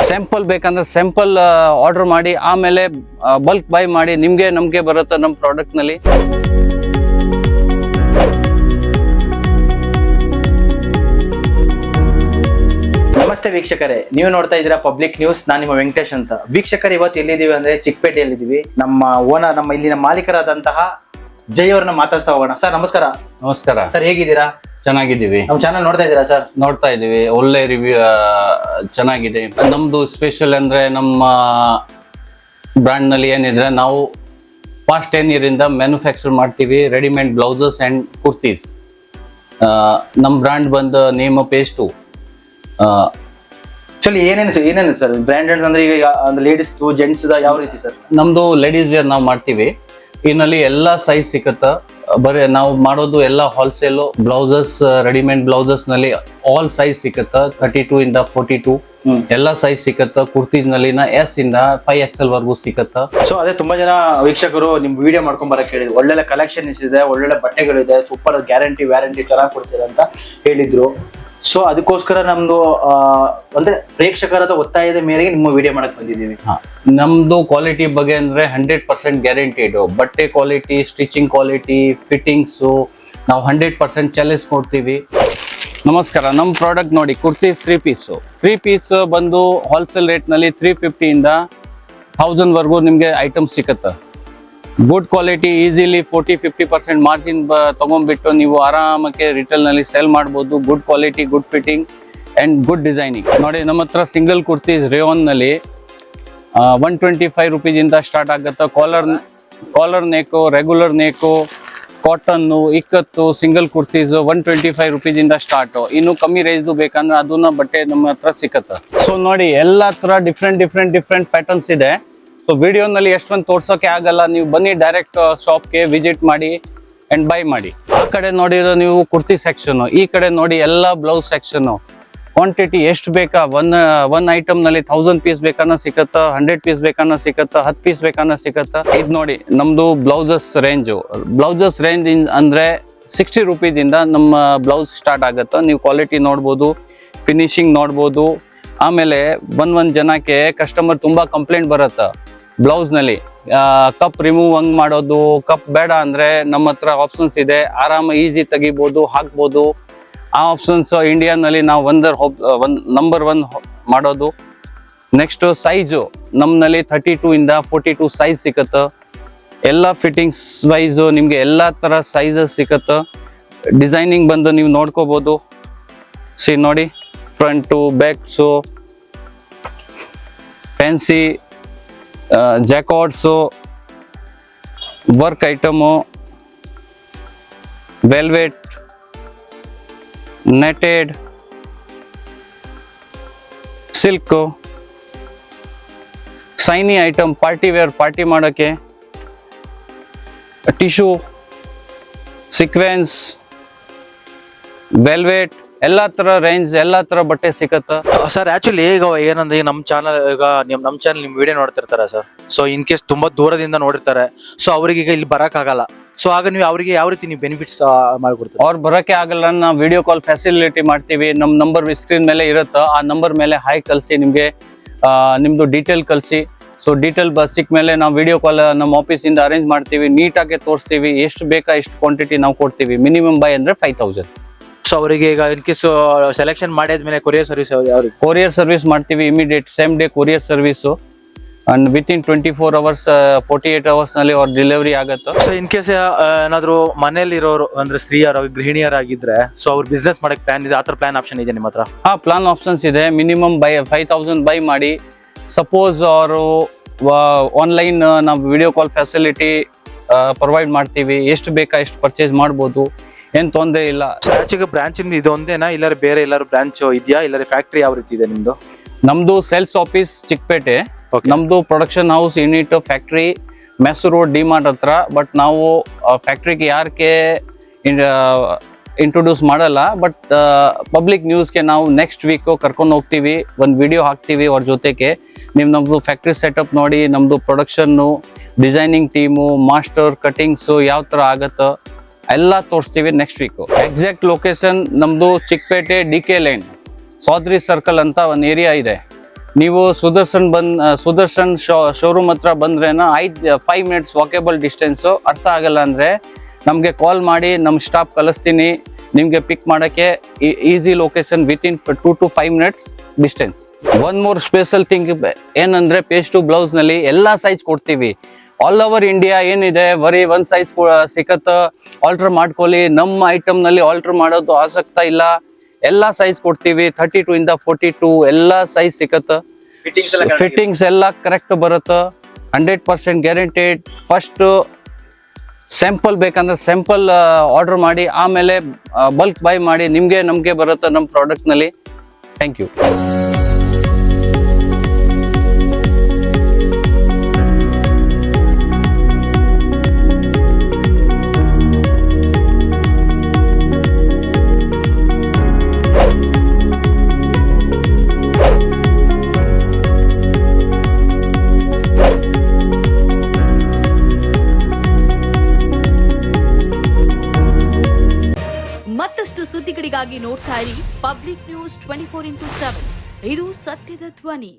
Sample ಬೇಕಂದ್ರೆ sample order ಮಾಡಿ ಆಮೇಲೆ ಬಲ್ಕ್ ಬೈ ಮಾಡಿ ನಿಮ್ಗೆ ನಮ್ಗೆ ಬರುತ್ತೆ ನಮ್ಮ ಪ್ರಾಡಕ್ಟ್ ನಲ್ಲಿ. ನಮಸ್ತೆ ವೀಕ್ಷಕರೇ, ನೀವು ನೋಡ್ತಾ ಇದ್ದೀರಾ ಪಬ್ಲಿಕ್ ನ್ಯೂಸ್. ನಾನು ನಿಮ್ಮ ವೆಂಕಟೇಶ್ ಅಂತ. ವೀಕ್ಷಕರು, ಇವತ್ತು ಎಲ್ಲಿದ್ದೀವಿ ಅಂದ್ರೆ ಚಿಕ್ಕಪೇಟೆಯಲ್ಲಿದ್ದೀವಿ. ನಮ್ಮ ಓನರ್, ನಮ್ಮ ಇಲ್ಲಿನ ಮಾಲೀಕರಾದಂತಹ ಜೈ ಅವ್ರನ್ನ ಮಾತಾಡ್ತಾ ಹೋಗೋಣ. ಸರ್ ನಮಸ್ಕಾರ. ನಮಸ್ಕಾರ ಸರ್, ಹೇಗಿದ್ದೀರಾ? ಚೆನ್ನಾಗಿದ್ದೀವಿ. ನಮ್ಮ ಚಾನಲ್ ನೋಡ್ತಾ ಇದ್ದೀರಾ ಸರ್? ನೋಡ್ತಾ ಇದೀವಿ. ಒಳ್ಳೆ ರಿವ್ಯೂ ಚೆನ್ನಾಗಿದೆ. ನಮ್ದು ಸ್ಪೆಷಲ್ ಅಂದ್ರೆ ನಮ್ಮ ಬ್ರ್ಯಾಂಡ್ ನಲ್ಲಿ ಏನಿದ್ರೆ ನಾವು ಪಾಸ್ಟ್ 10 years ಇಂದ ಮ್ಯಾನುಫ್ಯಾಕ್ಚರ್ ಮಾಡ್ತೀವಿ ರೆಡಿಮೇಡ್ ಬ್ಲೌಸಸ್ ಅಂಡ್ ಕುರ್ತೀಸ್. ನಮ್ಮ ಬ್ರ್ಯಾಂಡ್ ಬಂದ ನೇಮ್ ಪೇಸ್ಟು. ಆಕ್ಚುಲಿ ಏನೇನು ಸರ್ ಬ್ರ್ಯಾಂಡೆಡ್ ಅಂದ್ರೆ ಈಗ ಲೇಡೀಸ್ ಜೆಂಟ್ಸ್ ಯಾವ ರೀತಿ ಸರ್? ನಮ್ದು ಲೇಡೀಸ್ ವೇರ್ ನಾವು ಮಾಡ್ತೀವಿ. ಇದರಲ್ಲಿ ಎಲ್ಲಾ ಸೈಜ್ ಸಿಕ್ಕತ್ತ. ಬರೀ ನಾವು ಮಾಡೋದು ಎಲ್ಲ ಹೋಲ್ಸೇಲ್ ಬ್ಲೌಸಸ್, ರೆಡಿಮೇಡ್ ಬ್ಲೌಸಸ್ ನಲ್ಲಿ ಆಲ್ ಸೈಜ್ ಸಿಕ್ಕತ್ತ. 32 ಇಂದ 42 ಎಲ್ಲಾ ಸೈಜ್ ಸಿಕ್ಕತ್ತ. ಕುರ್ತೀಸ್ ನಲ್ಲಿ S ಇಂದ 5XL ವರ್ಗೂ ಸಿಕ್ಕತ್ತ. ಸೊ ಅದೇ ತುಂಬಾ ಜನ ವೀಕ್ಷಕರು ನಿಮ್ ವಿಡಿಯೋ ಮಾಡ್ಕೊಂಡ್ ಬರಕ್ ಹೇಳಿದ್ರು. ಒಳ್ಳೆ ಕಲೆಕ್ಷನ್ಸ್ ಇದೆ, ಒಳ್ಳೊಳ್ಳೆ ಬಟ್ಟೆಗಳಿದೆ, ಸೂಪರ್ ಗ್ಯಾರಂಟಿ ವ್ಯಾರಂಟಿ ಚೆನ್ನಾಗಿ ಕೊಡ್ತೀರ ಅಂತ ಹೇಳಿದ್ರು. ಸೊ ಅದಕ್ಕೋಸ್ಕರ ನಮ್ದು ಅಂದ್ರೆ ಪ್ರೇಕ್ಷಕರದ ಒತ್ತಾಯದ ಮೇರೆಗೆ ನಿಮ್ಮ ವಿಡಿಯೋ ಮಾಡಕ್ ಬಂದಿದ್ದೀವಿ. ನಮ್ದು ಕ್ವಾಲಿಟಿ ಬಗ್ಗೆ ಅಂದ್ರೆ 100% ಗ್ಯಾರಂಟಿಡ್. ಬಟ್ಟೆ ಕ್ವಾಲಿಟಿ, ಸ್ಟಿಚಿಂಗ್ ಕ್ವಾಲಿಟಿ, ಫಿಟ್ಟಿಂಗ್ಸ್ ನಾವು 100% ಚಾಲೆಂಜ್ ಕೊಡ್ತೀವಿ. ನಮಸ್ಕಾರ. ನಮ್ಮ ಪ್ರಾಡಕ್ಟ್ ನೋಡಿ, ಕುರ್ತಿ 3 ಪೀಸ್ ಬಂದು ಹೋಲ್ಸೇಲ್ ರೇಟ್ ನಲ್ಲಿ 350 ಇಂದ 1000 ವರ್ಗೂ ನಿಮ್ಗೆ ಐಟಮ್ ಸಿಕ್ಕತ್ತ. ಗುಡ್ ಕ್ವಾಲಿಟಿ, ಈಸಿಲಿ 40-50% ಮಾರ್ಜಿನ್ ತಗೊಂಡ್ಬಿಟ್ಟು ನೀವು ಆರಾಮಕ್ಕೆ ರಿಟೇಲ್ ನಲ್ಲಿ ಸೇಲ್ ಮಾಡ್ಬೋದು. Good quality, good fitting and good designing. ನೋಡಿ, ನಮ್ಮ ಹತ್ರ ಸಿಂಗಲ್ ಕುರ್ತೀಸ್ ರೇಯಾನ್ ನಲ್ಲಿ 125 rupees ಇಂದ ಸ್ಟಾರ್ಟ್ ಆಗುತ್ತೆ. Collar ನೇಕು, regular ನೇಕು, cotton, ಇಕ್ಕತ್ತು, single kurtis 125 rupees ಇಂದ ಸ್ಟಾರ್ಟ್. ಇನ್ನು ಕಮ್ಮಿ ರೇಂಜ್ ಬೇಕಂದ್ರೆ ಅದನ್ನ ಬಟ್ಟೆ ನಮ್ಮ ಹತ್ರ ಸಿಕ್ಕತ್ತ. ಸೊ ನೋಡಿ, ಎಲ್ಲ ತರ ಡಿಫ್ರೆಂಟ್ ಪ್ಯಾಟರ್ನ್ಸ್ ಇದೆ. ಸೊ ವಿಡಿಯೋನಲ್ಲಿ ಎಷ್ಟೊಂದು ತೋರ್ಸೋಕೆ ಆಗಲ್ಲ. ನೀವು ಬನ್ನಿ, ಡೈರೆಕ್ಟ್ ಶಾಪ್ಗೆ ವಿಸಿಟ್ ಮಾಡಿ ಅಂಡ್ ಬೈ ಮಾಡಿ. ಆ ಕಡೆ ನೋಡಿರೋ ನೀವು ಕುರ್ತಿ ಸೆಕ್ಷನ್, ಈ ಕಡೆ ನೋಡಿ ಎಲ್ಲ ಬ್ಲೌಸ್ ಸೆಕ್ಷನ್. ಕ್ವಾಂಟಿಟಿ ಎಷ್ಟು ಬೇಕಾ, ಒನ್ ಐಟಮ್ ನಲ್ಲಿ 1000 ಪೀಸ್ ಬೇಕನ್ನ ಸಿಕ್ಕತ್ತ, 100 ಪೀಸ್ ಬೇಕನ್ನ ಸಿಕ್ಕತ್ತ, 10 ಪೀಸ್ ಬೇಕನ್ನ ಸಿಕ್ಕತ್ತ. ಇದು ನೋಡಿ ನಮ್ದು ಬ್ಲೌಸಸ್ ರೇಂಜ್ ಅಂದ್ರೆ 60 rupees ಇಂದ ನಮ್ಮ ಬ್ಲೌಸ್ ಸ್ಟಾರ್ಟ್ ಆಗತ್ತ. ನೀವು ಕ್ವಾಲಿಟಿ ನೋಡ್ಬೋದು, ಫಿನಿಶಿಂಗ್ ನೋಡ್ಬೋದು. ಆಮೇಲೆ ಒಂದ್ ಜನಕ್ಕೆ ಕಸ್ಟಮರ್ ತುಂಬಾ ಕಂಪ್ಲೇಂಟ್ ಬರುತ್ತ ಬ್ಲೌಸ್ ನಲ್ಲಿ ಕಪ್ ರಿಮೂವ್ ಹಂಗ್ ಮಾಡೋದು. ಕಪ್ ಬೇಡ ಅಂದ್ರೆ ನಮ್ಮ ಹತ್ರ ಆಪ್ಷನ್ಸ್ ಇದೆ. ಆರಾಮ ಈಸಿ ತೆಗಿಬಹುದು, ಹಾಕ್ಬೋದು. ಆ ಆಪ್ಷನ್ಸ್ ಇಂಡಿಯಾನಲ್ಲಿ ನಾವು ನಂಬರ್ 1 ಮಾಡೋದು. ನೆಕ್ಸ್ಟ್ ಸೈಜು ನಮ್ಮಲ್ಲಿ 32 ಇಂದ 42 ಸೈಜ್ ಸಿಕ್ಕತ್ತ. ಎಲ್ಲ ಫಿಟ್ಟಿಂಗ್ಸ್ ವೈಸು ನಿಮ್ಗೆ ಎಲ್ಲಾ ತರ ಸೈಜಸ್ ಸಿಕ್ಕತ್ತ. ಡಿಸೈನಿಂಗ್ ಬಂದು ನೀವು ನೋಡ್ಕೋಬಹುದು. ನೋಡಿ, front, backs, fancy jacquards, work item, velvet, netted, silk, shiny item, party wear, party ಮಾಡೋಕ್ಕೆ, ಟಿಶ್ಯೂ, ಸೀಕ್ವೆನ್ಸ್, ವೆಲ್ವೆಟ್, ಎಲ್ಲಾ ತರ ರೇಂಜ್, ಎಲ್ಲಾ ತರ ಬಟ್ಟೆ ಸಿಕ್ಕತ್ತ. ಸರ್ ಆಕ್ಚುಲಿ ಈಗ ಏನಂದ್ರೆ ಈಗ ನಮ್ಮ ಚಾನಲ್ ನಿಮ್ ವಿಡಿಯೋ ನೋಡ್ತಿರ್ತಾರೆ ಸರ್. ಸೊ ಇನ್ ಕೇಸ್ ತುಂಬಾ ದೂರದಿಂದ ನೋಡಿರ್ತಾರೆ. ಸೊ ಅವ್ರಿಗೆ ಈಗ ಇಲ್ಲಿ ಬರಕ್ ಆಗಲ್ಲ. ಸೊ ಆಗ ನೀವು ಅವರಿಗೆ ಯಾವ ರೀತಿ ನೀವು ಬೆನಿಫಿಟ್ಸ್ ಮಾಡ್ಕೊಡ್ತೀವಿ? ಅವ್ರು ಬರಕ್ಕೆ ಆಗಲ್ಲ, ನಾವು ವಿಡಿಯೋ ಕಾಲ್ ಫೆಸಿಲಿಟಿ ಮಾಡ್ತೀವಿ. ನಮ್ಮ ನಂಬರ್ ಸ್ಕ್ರೀನ್ ಮೇಲೆ ಇರುತ್ತೆ. ಆ ನಂಬರ್ ಮೇಲೆ ಹಾಯ್ ಕಳಿಸಿ, ನಿಮ್ಗೆ ನಿಮ್ದು ಡೀಟೇಲ್ ಕಳಿಸಿ. ಸೊ ಡೀಟೇಲ್ ಸಿಕ್ಕ ಮೇಲೆ ನಾವು ವಿಡಿಯೋ ಕಾಲ್ ನಮ್ಮ ಆಫೀಸಿಂದ ಅರೇಂಜ್ ಮಾಡ್ತೀವಿ. ನೀಟಾಗಿ ತೋರಿಸ್ತೀವಿ. ಎಷ್ಟು ಬೇಕಾ ಎಷ್ಟು ಕ್ವಾಂಟಿಟಿ ನಾವು ಕೊಡ್ತೀವಿ. ಮಿನಿಮಮ್ ಬೈ ಅಂದ್ರೆ 5000. ಸೊ ಅವರಿಗೆ ಈಗ ಇನ್ ಕೇಸ್ ಸೆಲೆಕ್ಷನ್ ಮಾಡಿದ್ಮೇಲೆ ಕೊರಿಯರ್ ಸರ್ವಿಸ್ ಕೊರಿಯರ್ ಸರ್ವಿಸ್ ಮಾಡ್ತೀವಿ. Immediate same day courier service and within 24 hours 48 hours ನಲ್ಲಿ ಅವ್ರ ಡೆಲಿವರಿ ಆಗುತ್ತೆ. ಸೊ ಇನ್ ಕೇಸ್ ಏನಾದ್ರು ಮನೇಲಿ ಇರೋರು ಅಂದ್ರೆ ಸ್ತ್ರೀಯರ ಗೃಹಿಣಿಯರಾಗಿದ್ರೆ ಸೊ ಅವ್ರ ಬಿಸ್ನೆಸ್ ಮಾಡಕ್ ಪ್ಲಾನ್ ಇದೆ, ಆತರ ಪ್ಲಾನ್ ಆಪ್ಷನ್ ಇದೆ ನಿಮ್ಮ ಹತ್ರ? ಪ್ಲಾನ್ ಆಪ್ಷನ್ಸ್ ಇದೆ. ಮಿನಿಮಮ್ ಬೈ 5000 ಬೈ ಮಾಡಿ. ಸಪೋಸ್ ಅವರು ಆನ್ಲೈನ್ ನಾವು ವಿಡಿಯೋ ಕಾಲ್ ಫೆಸಿಲಿಟಿ ಪ್ರೊವೈಡ್ ಮಾಡ್ತೀವಿ. ಎಷ್ಟು ಬೇಕಾ ಎಷ್ಟು ಪರ್ಚೇಸ್ ಮಾಡ್ಬೋದು, ಏನ್ ತೊಂದರೆ ಇಲ್ಲ. ಆಕ್ಚುಲಿ ಬ್ರಾಂಚ್ ಇದು ಒಂದೇನಾ, ಇಲ್ಲಾರ ಬೇರೆ ಎಲ್ಲಾರು ಬ್ರಾಂಚ್ ಇದೆಯಾ, ಇಲ್ಲಾರ ಫ್ಯಾಕ್ಟ್ರಿ ಯಾವ ರೀತಿ ಇದೆ ನಿಮ್ದು? ನಮ್ದು ಸೇಲ್ಸ್ ಆಫೀಸ್ ಚಿಕ್ಕಪೇಟೆ. ನಮ್ದು production house unit factory Mysore road DMart ಹತ್ರ. ಬಟ್ ನಾವು ಫ್ಯಾಕ್ಟ್ರಿಗೆ ಯಾರಕ್ಕೆ ಇಂಟ್ರೊಡ್ಯೂಸ್ ಮಾಡಲ್ಲ. ಬಟ್ ಪಬ್ಲಿಕ್ ನ್ಯೂಸ್ಗೆ ನಾವು ನೆಕ್ಸ್ಟ್ ವೀಕ್ ಕರ್ಕೊಂಡು ಹೋಗ್ತೀವಿ. ಒಂದು ವಿಡಿಯೋ ಹಾಕ್ತೀವಿ ಅವ್ರ ಜೊತೆಗೆ. ನೀವು ನಮ್ದು ಫ್ಯಾಕ್ಟ್ರಿ ಸೆಟಪ್ ನೋಡಿ, ನಮ್ದು production, designing team, master cuttings ಯಾವ ಥರ ಆಗತ್ತೋ ಎಲ್ಲ ತೋರಿಸ್ತೀವಿ ನೆಕ್ಸ್ಟ್ ವೀಕ್. ಎಕ್ಸಾಕ್ಟ್ ಲೊಕೇಶನ್ ನಮ್ದು Chikkapete DK line, Chowdhary circle ಅಂತ ಒಂದು ಏರಿಯಾ ಇದೆ. ನೀವು ಸುದರ್ಶನ್ ಶೋರೂಮ್ ಹತ್ರ ಬಂದ್ರೇನ 5 ಮಿನಿಟ್ಸ್ ವಾಕೇಬಲ್ ಡಿಸ್ಟೆನ್ಸು. ಅರ್ಥ ಆಗಲ್ಲ ಅಂದರೆ ನಮಗೆ ಕಾಲ್ ಮಾಡಿ, ನಮ್ಮ ಸ್ಟಾಫ್ ಕಳಿಸ್ತೀನಿ ನಿಮಗೆ ಪಿಕ್ ಮಾಡೋಕ್ಕೆ. Easy location within 2 to 5 minutes distance. One more special thing ಏನಂದರೆ ಪೇಸ್ಟು ಬ್ಲೌಸ್ನಲ್ಲಿ ಎಲ್ಲ ಸೈಜ್ ಕೊಡ್ತೀವಿ. ಆಲ್ ಓವರ್ ಇಂಡಿಯಾ ಏನಿದೆ ಬರೀ ಒಂದು ಸೈಜ್ ಸಿಕ್ಕತ್ತ, ಆಲ್ಟ್ರ್ ಮಾಡ್ಕೊಳ್ಳಿ. ನಮ್ಮ ಐಟಮ್ನಲ್ಲಿ ಆಲ್ಟ್ರ್ ಮಾಡೋದು ಆಸಕ್ತ ಇಲ್ಲ, ಎಲ್ಲ ಸೈಜ್ ಕೊಡ್ತೀವಿ. 32 ಇಂದ 42 ಎಲ್ಲ ಸೈಜ್ ಸಿಕ್ಕತ್ತ. ಫಿಟ್ಟಿಂಗ್ಸ್ ಎಲ್ಲ ಕರೆಕ್ಟ್ ಬರುತ್ತೆ, 100% ಗ್ಯಾರಂಟೆಡ್. ಫಸ್ಟ್ ಸ್ಯಾಂಪಲ್ ಬೇಕಂದ್ರೆ ಸ್ಯಾಂಪಲ್ ಆರ್ಡರ್ ಮಾಡಿ, ಆಮೇಲೆ ಬಲ್ಕ್ ಬೈ ಮಾಡಿ. ನಮಗೆ ಬರುತ್ತೆ ನಮ್ಮ ಪ್ರಾಡಕ್ಟ್ನಲ್ಲಿ. Thank you. ಮತ್ತಷ್ಟು ಸುದ್ದಿಗಳಿಗಾಗಿ ನೋಡ್ತಾ ಇರಿ ಪಬ್ಲಿಕ್ ನ್ಯೂಸ್ 24x7. ಇದು ಸತ್ಯದ ಧ್ವನಿ.